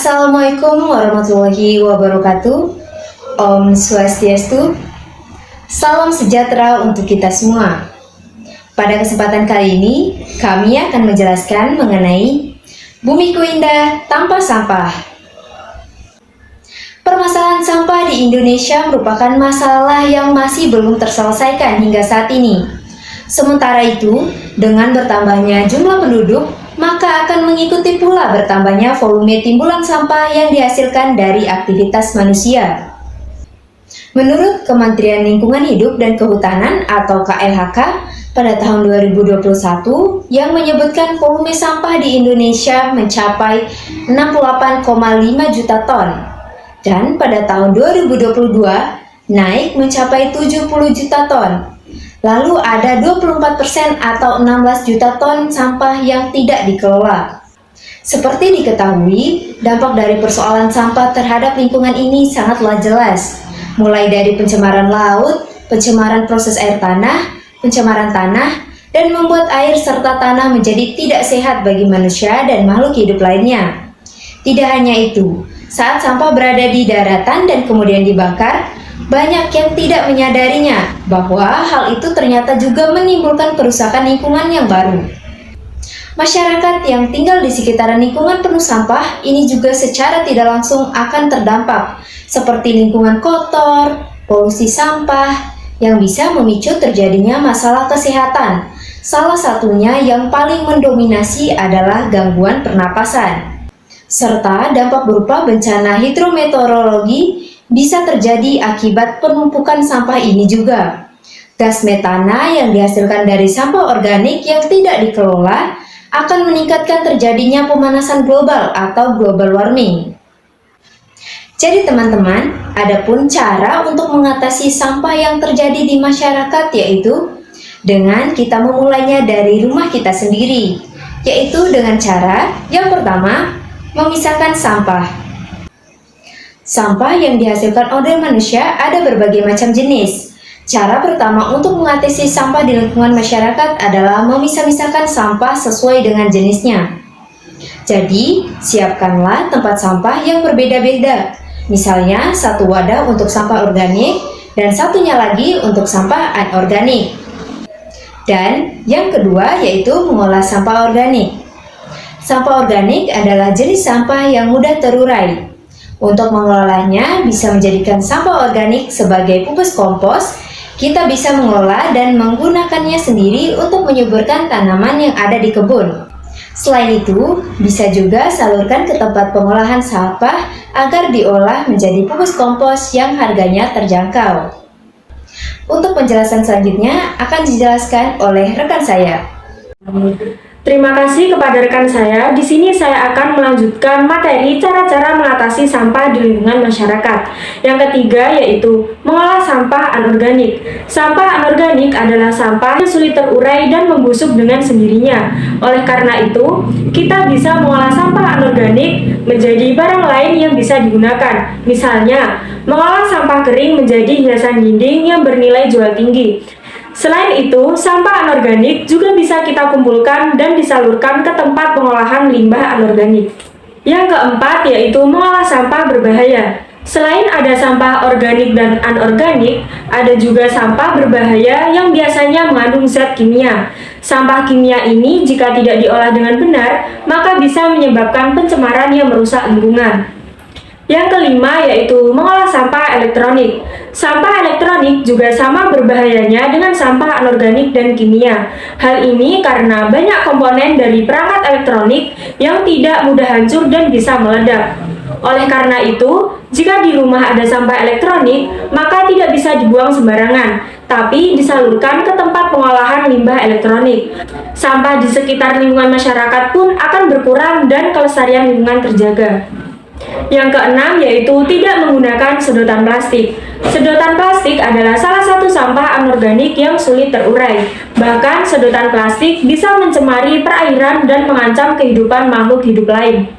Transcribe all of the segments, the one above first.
Assalamualaikum warahmatullahi wabarakatuh. Om Swastiastu. Salam sejahtera untuk kita semua. Pada kesempatan kali ini, kami akan menjelaskan mengenai Bumiku Indah Tanpa Sampah. Permasalahan sampah di Indonesia merupakan masalah yang masih belum terselesaikan hingga saat ini. Sementara itu, dengan bertambahnya jumlah penduduk, maka akan mengikuti pula bertambahnya volume timbulan sampah yang dihasilkan dari aktivitas manusia. Menurut Kementerian Lingkungan Hidup dan Kehutanan atau KLHK pada tahun 2021 yang menyebutkan volume sampah di Indonesia mencapai 68,5 juta ton dan pada tahun 2022 naik mencapai 70 juta ton. Lalu ada 24% atau 16 juta ton sampah yang tidak dikelola. Seperti diketahui, dampak dari persoalan sampah terhadap lingkungan ini sangatlah jelas. Mulai dari pencemaran laut, pencemaran proses air tanah, pencemaran tanah, dan membuat air serta tanah menjadi tidak sehat bagi manusia dan makhluk hidup lainnya. Tidak hanya itu, saat sampah berada di daratan dan kemudian dibakar, banyak yang tidak menyadarinya bahwa hal itu ternyata juga menimbulkan kerusakan lingkungan yang baru. Masyarakat yang tinggal di sekitaran lingkungan penuh sampah ini juga secara tidak langsung akan terdampak, seperti lingkungan kotor, polusi sampah, yang bisa memicu terjadinya masalah kesehatan. Salah satunya yang paling mendominasi adalah gangguan pernapasan. Serta dampak berupa bencana hidrometeorologi bisa terjadi akibat penumpukan sampah ini juga. Gas metana yang dihasilkan dari sampah organik yang tidak dikelola akan meningkatkan terjadinya pemanasan global atau global warming. Jadi teman-teman, ada pun cara untuk mengatasi sampah yang terjadi di masyarakat, yaitu dengan kita memulainya dari rumah kita sendiri, yaitu dengan cara yang pertama, memisahkan sampah. Sampah yang dihasilkan oleh manusia ada berbagai macam jenis. Cara pertama untuk mengatasi sampah di lingkungan masyarakat adalah memisah-misahkan sampah sesuai dengan jenisnya. Jadi, siapkanlah tempat sampah yang berbeda-beda. Misalnya, satu wadah untuk sampah organik dan satunya lagi untuk sampah anorganik. Dan yang kedua yaitu mengolah sampah organik. Sampah organik adalah jenis sampah yang mudah terurai. Untuk mengelolanya bisa menjadikan sampah organik sebagai pupus kompos. Kita bisa mengelola dan menggunakannya sendiri untuk menyuburkan tanaman yang ada di kebun. Selain itu, bisa juga salurkan ke tempat pengolahan sampah agar diolah menjadi pupus kompos yang harganya terjangkau. Untuk penjelasan selanjutnya akan dijelaskan oleh rekan saya. Terima kasih kepada rekan saya. Di sini saya akan melanjutkan materi cara-cara mengatasi sampah di lingkungan masyarakat. Yang ketiga yaitu mengolah sampah anorganik. Sampah anorganik adalah sampah yang sulit terurai dan membusuk dengan sendirinya. Oleh karena itu, kita bisa mengolah sampah anorganik menjadi barang lain yang bisa digunakan. Misalnya, mengolah sampah kering menjadi hiasan dinding yang bernilai jual tinggi. Selain itu, sampah anorganik juga bisa kita kumpulkan dan disalurkan ke tempat pengolahan limbah anorganik. Yang keempat yaitu mengolah sampah berbahaya. Selain ada sampah organik dan anorganik, ada juga sampah berbahaya yang biasanya mengandung zat kimia. Sampah kimia ini jika tidak diolah dengan benar, maka bisa menyebabkan pencemaran yang merusak lingkungan. Yang kelima yaitu mengolah sampah elektronik. Sampah elektronik juga sama berbahayanya dengan sampah anorganik dan kimia. Hal ini karena banyak komponen dari perangkat elektronik yang tidak mudah hancur dan bisa meledak. Oleh karena itu, jika di rumah ada sampah elektronik, maka tidak bisa dibuang sembarangan, tapi disalurkan ke tempat pengolahan limbah elektronik. Sampah di sekitar lingkungan masyarakat pun akan berkurang dan kelestarian lingkungan terjaga. Yang keenam yaitu tidak menggunakan sedotan plastik. Sedotan plastik adalah salah satu sampah anorganik yang sulit terurai. Bahkan sedotan plastik bisa mencemari perairan dan mengancam kehidupan makhluk hidup lain.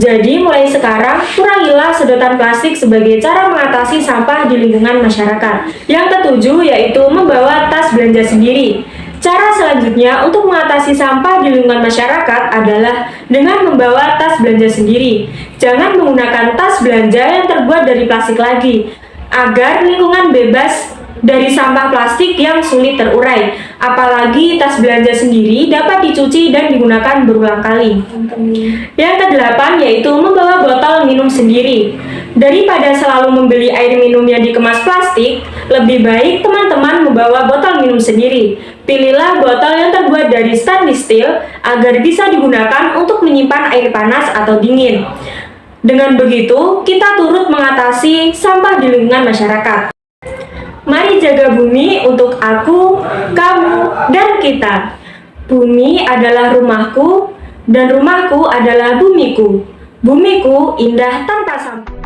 Jadi mulai sekarang kurangilah sedotan plastik sebagai cara mengatasi sampah di lingkungan masyarakat. Yang ketujuh yaitu membawa tas belanja sendiri. Cara selanjutnya untuk mengatasi sampah di lingkungan masyarakat adalah dengan membawa tas belanja sendiri. Jangan menggunakan tas belanja yang terbuat dari plastik lagi, agar lingkungan bebas dari sampah plastik yang sulit terurai. Apalagi tas belanja sendiri dapat dicuci dan digunakan berulang kali. Yang kedelapan yaitu membawa botol minum sendiri. Daripada selalu membeli air minum yang dikemas plastik, lebih baik teman-teman membawa botol minum sendiri. Pilihlah botol yang terbuat dari stainless steel agar bisa digunakan untuk menyimpan air panas atau dingin. Dengan begitu, kita turut mengatasi sampah di lingkungan masyarakat. Mari jaga bumi untuk aku, kamu, dan kita. Bumi adalah rumahku, dan rumahku adalah bumiku. Bumiku indah tanpa sampah.